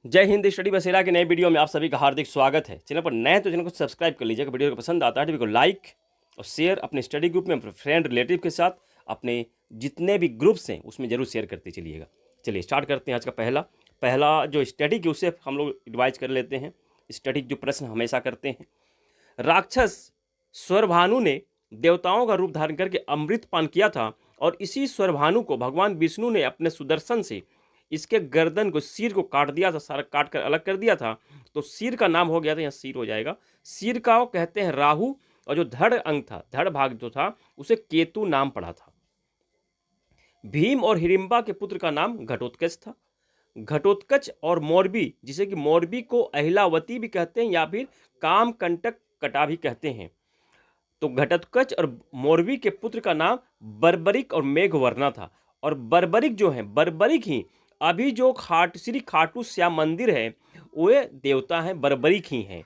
जय हिंद। स्टडी बसेरा के नए वीडियो में आप सभी का हार्दिक स्वागत है। चैनल पर नए तो चैनल को सब्सक्राइब कर लीजिएगा। वीडियो को पसंद आता है वीडियो को लाइक और शेयर अपने स्टडी ग्रुप में, अपने फ्रेंड रिलेटिव के साथ, अपने जितने भी ग्रुप्स हैं उसमें जरूर शेयर करते चलिएगा। चलिए स्टार्ट करते हैं। आज का पहला जो स्टडी की उसे हम लोग रिवाइज कर लेते हैं। स्टडी जो प्रश्न हमेशा करते हैं, राक्षस स्वरभानु ने देवताओं का रूप धारण करके अमृत पान किया था और इसी स्वरभानु को भगवान विष्णु ने अपने सुदर्शन से इसके गर्दन को, सिर को काट दिया था, सारा काट कर अलग कर दिया था। तो सिर का नाम हो गया था, यहाँ सिर हो जाएगा। सिर का वो कहते हैं राहु, और जो धड़ अंग था, धड़ भाग जो था, उसे केतु नाम पड़ा था। भीम और हिडिंबा के पुत्र का नाम घटोत्कच था। घटोत्कच और मोरबी, जिसे कि मोरबी को अहिलावती भी कहते हैं या फिर कामकंटक कटा भी कहते हैं। तो घटोत्कच और मोरबी के पुत्र का नाम बर्बरिक और मेघवर्णा था। और बर्बरिक जो है, बर्बरिक ही अभी जो श्री खाटू श्याम मंदिर है, वे देवता हैं, बर्बरिक ही हैं,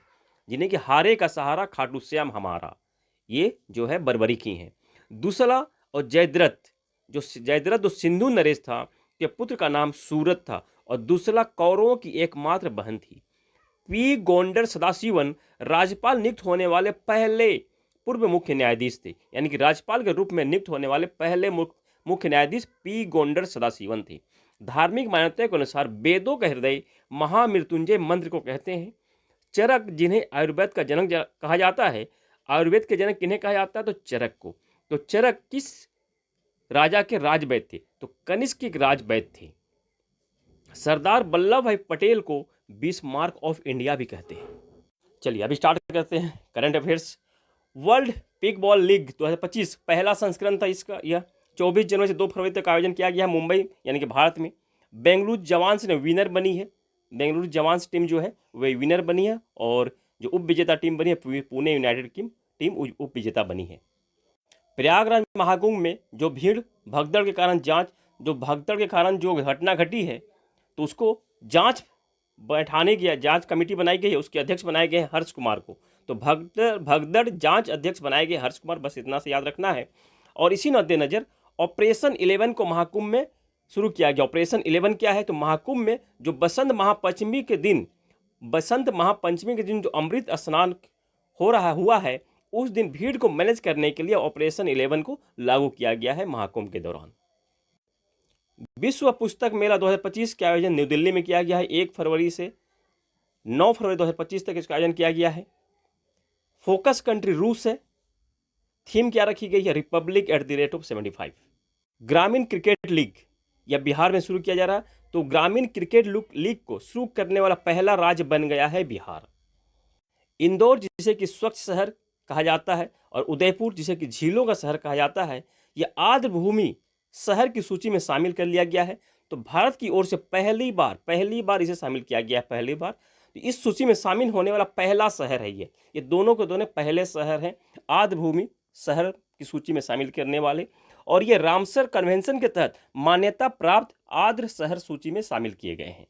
जिन्हें कि हारे का सहारा खाटू श्याम हमारा, ये जो है बर्बरिक ही हैं। दूसरा और जयद्रथ, जो सिंधु नरेश था के पुत्र का नाम सूरत था और दूसरा कौरवों की एकमात्र बहन थी। पी गोंडर सदाशिवन राज्यपाल नियुक्त होने वाले पहले पूर्व मुख्य न्यायाधीश थे, यानी कि राज्यपाल के रूप में नियुक्त होने वाले पहले मुख्य न्यायाधीश पी गोंडर सदाशिवन थे। धार्मिक मान्यता के अनुसार वेदों का हृदय महामृत्युंजय मंत्र को कहते हैं। चरक, जिन्हें आयुर्वेद का जनक कहा जाता है, आयुर्वेद के जनक किन्हें कहा जाता है? तो चरक को। तो चरक किस राजा के राजवैद्य थे? तो कनिष्क के राजवैद्य थे। सरदार वल्लभ भाई पटेल को बिस्मार्क ऑफ इंडिया भी कहते हैं। चलिए अभी स्टार्ट करते हैं current affairs. World pickleball league 2025 पहला संस्करण था इसका। यह 24 जनवरी से 2 फरवरी तक आयोजन किया गया है मुंबई, यानी कि भारत में। बेंगलुरु जवान्स ने विनर बनी है। बेंगलुरु जवान्स टीम जो है वह विनर बनी है, और जो उप विजेता टीम बनी है पुणे यूनाइटेड टीम उप विजेता बनी है। प्रयागराज महाकुंभ में जो भगदड़ के कारण जो घटना घटी है, तो उसको जांच कमेटी बनाई गई है। उसके अध्यक्ष बनाए गए हैं हर्ष कुमार को। तो भगदड़ जांच अध्यक्ष बनाए गए हर्ष कुमार, बस इतना से याद रखना है। और इसी मद्देनजर ऑपरेशन 11 को महाकुंभ में शुरू किया गया। ऑपरेशन 11 क्या है? तो महाकुंभ में जो बसंत महापंचमी के दिन जो अमृत स्नान हुआ है, उस दिन भीड़ को मैनेज करने के लिए ऑपरेशन 11 को लागू किया गया है महाकुंभ के दौरान। विश्व पुस्तक मेला 2025 का आयोजन न्यू दिल्ली में किया गया है। 1 फरवरी से 9 फरवरी 2025 तक इसका आयोजन किया गया है। फोकस कंट्री रूस है। थीम क्या रखी गई है? Republic at the rate of 75। ग्रामीण क्रिकेट लीग यह बिहार में शुरू किया जा रहा है। तो ग्रामीण क्रिकेट लीग को शुरू करने वाला पहला राज्य बन गया है बिहार। इंदौर, जिसे कि स्वच्छ शहर कहा जाता है, और उदयपुर, जिसे कि झीलों का शहर कहा जाता है, यह आर्द्र भूमि शहर की सूची में शामिल कर लिया गया है। तो भारत की ओर से पहली बार इसे शामिल किया गया है। पहली बार तो इस सूची में शामिल होने वाला पहला शहर है ये दोनों के दोनों पहले शहर हैं आर्द्र भूमि शहर की सूची में शामिल करने वाले। और ये रामसर कन्वेंशन के तहत मान्यता प्राप्त आर्द्र शहर सूची में शामिल किए गए हैं।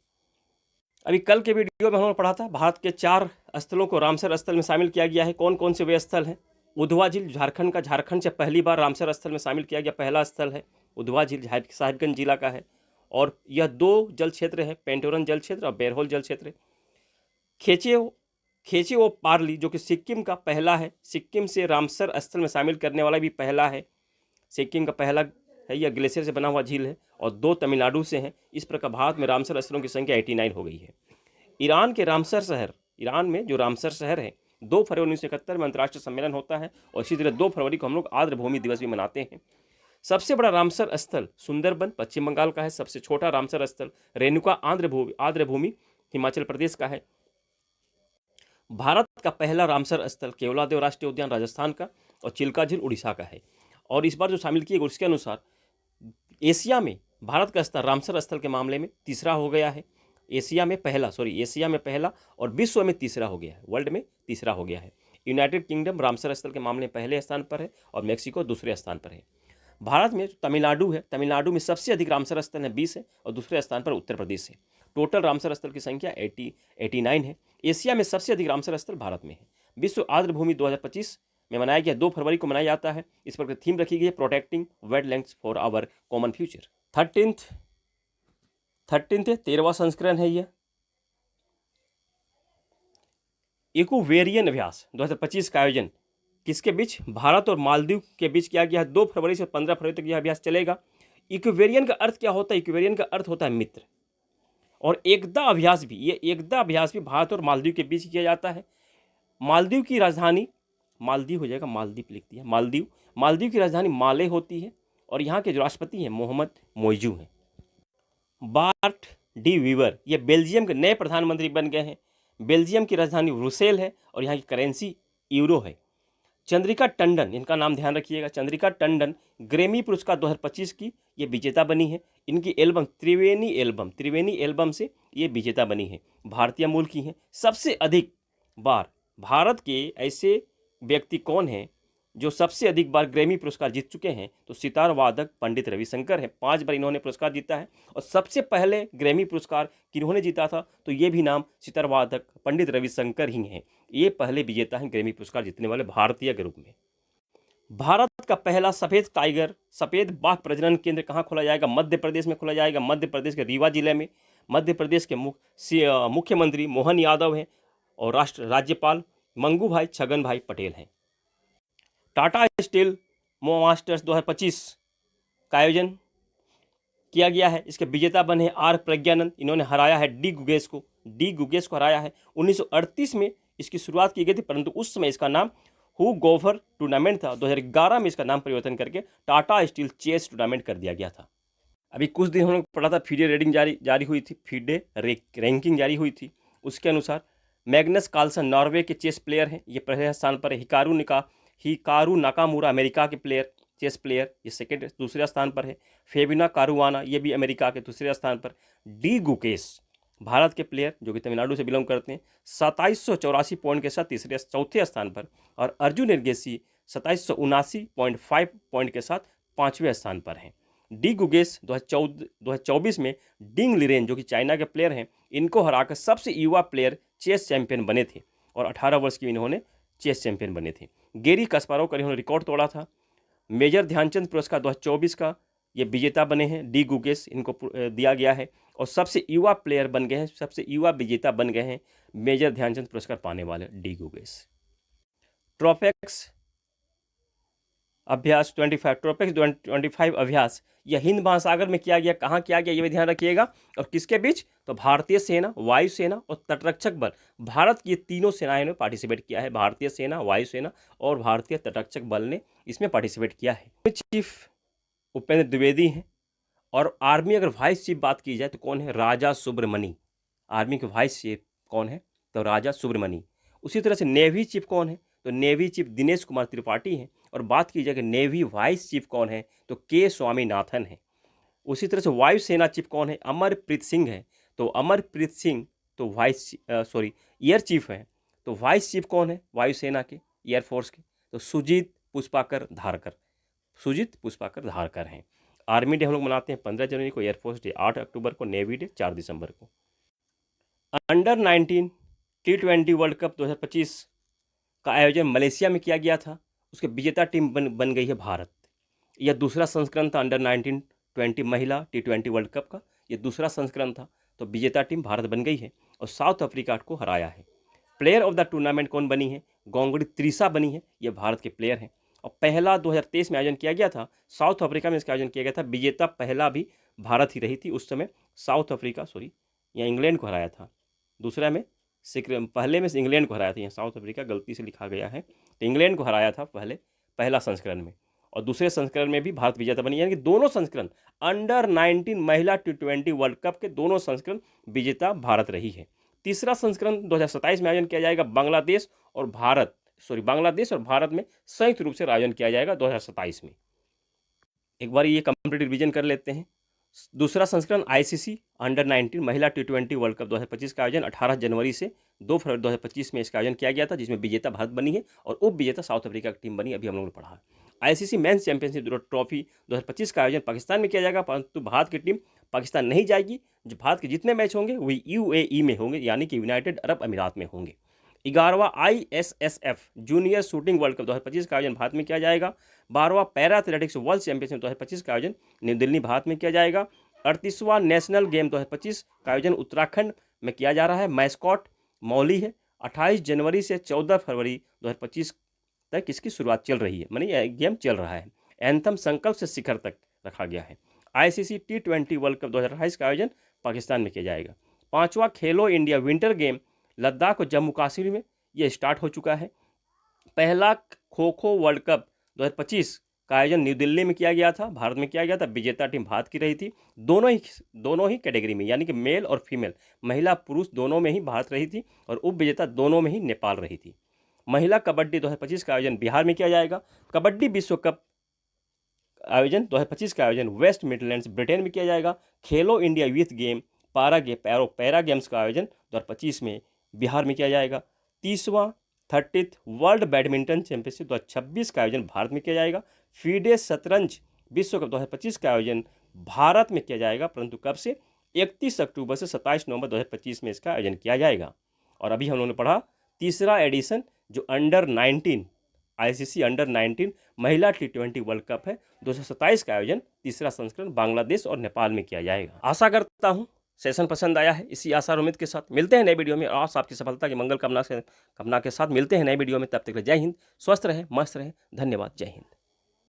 अभी कल के वीडियो में हमने पढ़ा था, भारत के 4 स्थलों को रामसर स्थल में शामिल किया गया है। कौन कौन से वे स्थल हैं? उधवा झील झारखंड का, झारखंड से पहली बार रामसर स्थल में शामिल किया गया पहला स्थल है उधवा झील, साहिबगंज जिला का है। और यह 2 जल क्षेत्र है, पेंटोरन जल क्षेत्र और बेरहोल जल क्षेत्र। खेचेओ पार्ली, जो कि सिक्किम का पहला है, सिक्किम से रामसर स्थल में शामिल करने वाला भी पहला है, सिक्किम का पहला है। यह ग्लेशियर से बना हुआ झील है, और 2 तमिलनाडु से हैं। इस प्रकार भारत में रामसर स्थलों की संख्या 89 हो गई है। ईरान में जो रामसर शहर है, 2 फरवरी 1971 में अंतर्राष्ट्रीय सम्मेलन होता है, और इसी तरह 2 फरवरी को हम लोग आर्द्र भूमि दिवस भी मनाते हैं। सबसे बड़ा रामसर स्थल सुंदरबन पश्चिम बंगाल का है। सबसे छोटा रामसर स्थल रेणुका आर्द्र भूमि हिमाचल प्रदेश का है। भारत का पहला रामसर स्थल केवलादेव राष्ट्रीय उद्यान राजस्थान का, और चिल्का झील उड़ीसा का है। और इस बार जो शामिल किए गए उसके अनुसार एशिया में भारत का स्थल रामसर स्थल के मामले में तीसरा हो गया है। एशिया में पहला और विश्व में तीसरा हो गया है, वर्ल्ड में तीसरा हो गया है। यूनाइटेड किंगडम रामसर स्थल के मामले में पहले स्थान पर है, और मेक्सिको दूसरे स्थान पर है। भारत में तमिलनाडु है, तमिलनाडु में सबसे अधिक रामसर स्थल है 20 है, और दूसरे स्थान पर उत्तर प्रदेश है। टोटल रामसर स्थल की संख्या 89 है। एशिया में सबसे अधिक रामसर स्थल भारत में है। विश्व आर्द्र भूमि 2025 में मनाया गया, 2 फरवरी को मनाया जाता है। इस पर थीम रखी गई है protecting wetlands for our common future. 13वां संस्करण है यह। इक्वेरियन अभ्यास 2025 का आयोजन किसके बीच? भारत और मालदीव के बीच किया गया है। 2 फरवरी से 15 फरवरी तक यह अभ्यास चलेगा। इक्वेरियन का अर्थ क्या होता है? इक्वेरियन का अर्थ होता है मित्र। और एकता अभ्यास भी, ये एकता अभ्यास भी भारत और मालदीव के बीच किया जाता है। मालदीव की राजधानी, मालदीव हो जाएगा, मालदीव लिख दिया, मालदीव। मालदीव की राजधानी माले होती है और यहाँ के जो राष्ट्रपति हैं मोहम्मद मोइजू हैं। बार्ट डी वीवर ये बेल्जियम के नए प्रधानमंत्री बन गए हैं। बेल्जियम की राजधानी ब्रुसेल है और यहाँ की करेंसी यूरो है। चंद्रिका टंडन, इनका नाम ध्यान रखिएगा, चंद्रिका टंडन ग्रैमी पुरस्कार 2025 की ये विजेता बनी है। इनकी एल्बम त्रिवेणी एल्बम से ये विजेता बनी है। भारतीय मूल की हैं। सबसे अधिक बार भारत के ऐसे व्यक्ति कौन हैं जो सबसे अधिक बार ग्रैमी पुरस्कार जीत चुके हैं? तो सितार वादक पंडित रविशंकर हैं। 5 बार इन्होंने पुरस्कार जीता है। और सबसे पहले ग्रैमी पुरस्कार किन्होंने जीता था? तो ये भी नाम सितार वादक पंडित रविशंकर ही हैं। ये पहले विजेता हैं ग्रैमी पुरस्कार जीतने वाले भारतीय ग्रुप में। भारत का पहला सफेद बाघ प्रजनन केंद्र कहाँ खोला जाएगा? मध्य प्रदेश में खोला जाएगा। मध्य प्रदेश के रीवा जिले में। मध्य प्रदेश के मुख्यमंत्री मोहन यादव हैं और राज्यपाल मंगू भाई छगन भाई पटेल हैं। टाटा स्टील मास्टर्स 2025 का आयोजन किया गया है। इसके विजेता बने आर प्रज्ञानंद। इन्होंने हराया है डी गुगेश को हराया है। 1938 में इसकी शुरुआत की गई थी, परंतु उस समय इसका नाम हु गोवर टूर्नामेंट था। 2011 में इसका नाम परिवर्तन करके टाटा स्टील चेस टूर्नामेंट कर दिया गया था। अभी कुछ दिन हम लोग पढ़ा था, फीडे रेटिंग जारी हुई थी, फीडे रैंकिंग जारी हुई थी। उसके अनुसार मैग्नस कार्लसन नॉर्वे के चेस प्लेयर हैं, ये पहले स्थान पर है। हिकारू नाकामुरा अमेरिका के चेस प्लेयर, ये दूसरे स्थान पर है। फेबिना कारुआना, ये भी अमेरिका के दूसरे स्थान पर। डी गुकेश भारत के प्लेयर जो कि तमिलनाडु से बिलोंग करते हैं, 2784 पॉइंट के साथ चौथे स्थान पर। और अर्जुन एरगेसी 2779.5 पॉइंट के साथ 5वें स्थान पर हैं। डी गुगेश 2024 में डिंग लिरेन जो कि चाइना के प्लेयर हैं, इनको हराकर सबसे युवा प्लेयर चेस चैंपियन बने थे और 18 वर्ष की इन्होंने चेस चैंपियन बने थे। गेरी कस्पारोव का इन्होंने रिकॉर्ड तोड़ा था। मेजर ध्यानचंद पुरस्कार 2024 का ये विजेता बने हैं। डी गुगेश इनको दिया गया है और सबसे युवा प्लेयर बन गए हैं, सबसे युवा विजेता बन गए हैं मेजर ध्यानचंद पुरस्कार पाने वाले डी गुगेश। ट्रोपेक्स 25 अभ्यास यह हिंद महासागर में किया गया। कहाँ किया गया ये भी ध्यान रखिएगा। और किसके बीच? तो भारतीय सेना, वायुसेना और तटरक्षक बल, भारत की ये तीनों सेनाएं ने पार्टिसिपेट किया है। भारतीय सेना, वायुसेना और भारतीय तटरक्षक बल ने इसमें पार्टिसिपेट किया है। चीफ उपेंद्र द्विवेदी हैं। और आर्मी अगर वाइस चीफ बात की जाए तो कौन है? राजा सुब्रमणी। आर्मी के वाइस चीफ कौन है? तो राजा सुब्रमणी। उसी तरह से नेवी चीफ कौन है? तो नेवी चीफ दिनेश कुमार त्रिपाठी हैं। और बात की जाए कि नेवी वाइस चीफ कौन है? तो के स्वामीनाथन है। उसी तरह से वायुसेना चीफ कौन है? अमरप्रीत सिंह है। तो अमरप्रीत सिंह तो एयर चीफ है। तो वाइस चीफ कौन है वायुसेना के, एयरफोर्स के? तो सुजीत पुष्पाकर धारकर हैं। आर्मी डे हम लोग मनाते हैं 15 जनवरी को, एयरफोर्स डे 8 अक्टूबर को, नेवी डे 4 दिसंबर को। अंडर 19 T20 वर्ल्ड कप 2025 का आयोजन मलेशिया में किया गया था। उसके विजेता टीम बन गई है भारत। यह दूसरा संस्करण था अंडर 19 20 महिला T20 वर्ल्ड कप का, यह दूसरा संस्करण था। तो विजेता टीम भारत बन गई है और साउथ अफ्रीका को हराया है। प्लेयर ऑफ द टूर्नामेंट कौन बनी है? गोंगड़ी त्रिशा बनी है, ये भारत के प्लेयर हैं। और पहला 2023 में आयोजन किया गया था, साउथ अफ्रीका में इसका आयोजन किया गया था। विजेता पहला भी भारत ही रही थी उस समय। साउथ अफ्रीका या इंग्लैंड को हराया था। दूसरा में पहले में इंग्लैंड को हराया था। यहाँ साउथ अफ्रीका गलती से लिखा गया है, तो इंग्लैंड को हराया था पहला संस्करण में। और दूसरे संस्करण में भी भारत विजेता बनी, यानी कि दोनों संस्करण अंडर 19 महिला T20 वर्ल्ड कप के दोनों संस्करण विजेता भारत रही है। तीसरा संस्करण 2027 में आयोजन किया जाएगा। बांग्लादेश और भारत में संयुक्त रूप से आयोजन किया जाएगा 2027 में। एक बार ये कंप्लीट रिवीजन कर लेते हैं। दूसरा संस्करण ICC अंडर 19 महिला T20 वर्ल्ड कप 2025 का आयोजन 18 जनवरी से 2 फरवरी 2025 में इसका आयोजन किया गया था, जिसमें विजेता भारत बनी है और उप विजेता साउथ अफ्रीका की टीम बनी। अभी हम लोगों ने पढ़ा। ICC मेंस चैंपियनशिप ट्रॉफी 2025 का आयोजन पाकिस्तान में किया जाएगा, परंतु भारत की टीम पाकिस्तान नहीं जाएगी। जो भारत के जितने मैच होंगे वही UAE में होंगे, यानी कि यूनाइटेड अरब अमीरात में होंगे। 11वां ISSF junior shooting world cup 2025 का आयोजन भारत में किया जाएगा। 12वां पैरा एथलेटिक्स वर्ल्ड चैंपियनशिप 2025 का आयोजन न्यू दिल्ली भारत में किया जाएगा। 38वां नेशनल गेम 2025 का आयोजन उत्तराखंड में किया जा रहा है। मैस्कॉट मौली है 28 जनवरी से 14 फरवरी 2025 तक इसकी शुरुआत चल रही है, मानी ये गेम चल रहा है। एंथम संकल्प से शिखर तक रखा गया है। आईसीसी T20 वर्ल्ड कप 2028 का आयोजन पाकिस्तान में किया जाएगा। 5वां खेलो इंडिया विंटर गेम लद्दाख और जम्मू कश्मीर में ये स्टार्ट हो चुका है। पहला खो खो वर्ल्ड कप 2025 का आयोजन न्यू दिल्ली में किया गया था, भारत में किया गया था। विजेता टीम भारत की रही थी। दोनों ही कैटेगरी में, यानी कि मेल और फीमेल, महिला पुरुष दोनों में ही भारत रही थी और उप विजेता दोनों में ही नेपाल रही थी। महिला कबड्डी 2025 का आयोजन बिहार में किया जाएगा। कबड्डी विश्व कप आयोजन 2025 का आयोजन वेस्ट मिडलैंड्स ब्रिटेन में किया जाएगा। खेलो India youth game para games का आयोजन 2025 में बिहार में किया जाएगा। 30वां 30th वर्ल्ड बैडमिंटन चैंपियनशिप 2026 का आयोजन भारत में किया जाएगा। फीडे शतरंज विश्व कप 2025 का आयोजन भारत में किया जाएगा, परंतु कब से? 31 अक्टूबर से 27 नवंबर 2025 में इसका आयोजन किया जाएगा। और अभी हम लोगों ने पढ़ा तीसरा एडिशन जो अंडर 19 आईसीसी अंडर 19 महिला T20 वर्ल्ड कप है 2027 का आयोजन तीसरा संस्करण बांग्लादेश और नेपाल में किया जाएगा। आशा करता हूँ सेशन पसंद आया है। इसी आशा और उम्मीद के साथ मिलते हैं नए वीडियो में और आपकी सफलता की मंगल कामना के साथ मिलते हैं नए वीडियो में। तब तक जय हिंद, स्वस्थ रहें, मस्त रहें। धन्यवाद। जय हिंद।